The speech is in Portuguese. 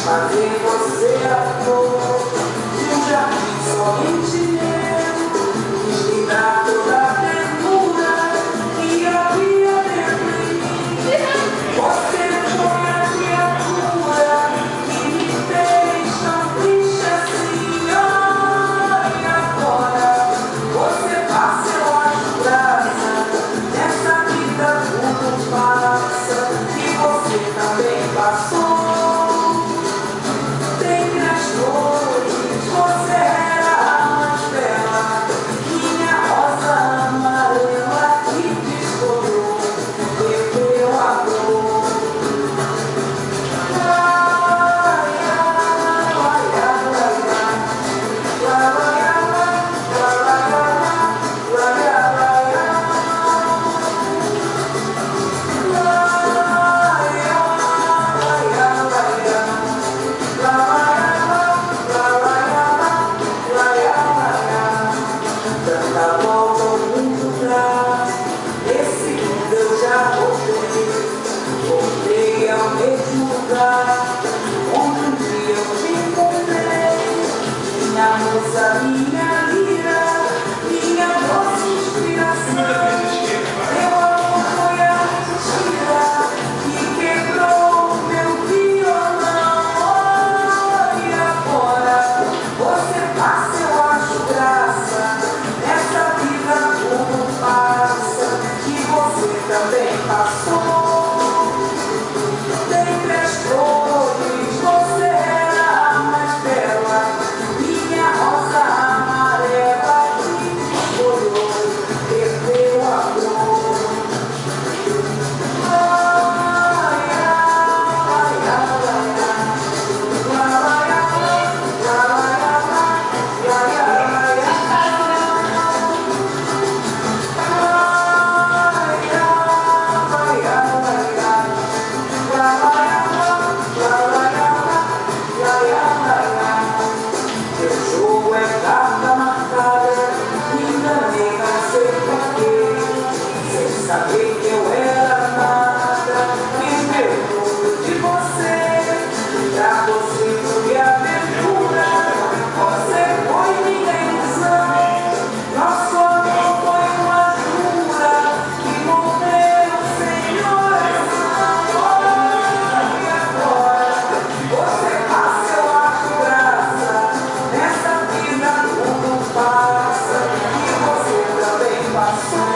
fazer você a flor de um jardim somente meu, desligar toda a ternura que havia dentro em mim. Você foi a criatura que me fez tão triste assim. E agora você passa, eu acho graça nessa vida tudo passa e você também passou. Tanta volta ao mundo traz, esse mundo eu já voltei ao mesmo lugar onde um dia eu te encontrei. Minha moça, minha lira, minha doce inspiração. Meu amor foi a mentira que quebrou meu violão. E agora você passa, eu acho graça nessa vida tudo passa e você também passou. Dentre as flores você era a mais bela, minha rosa amarela que molhou, perdeu a flor. Ai, ai, ai, ai, saber que eu era nada, me pergunto de você. Pra você foi aventura, você foi minha ilusão. Nosso amor foi uma jura que morreu sem oração. E agora você passa, eu acho graça nessa vida tudo passa e você também passou.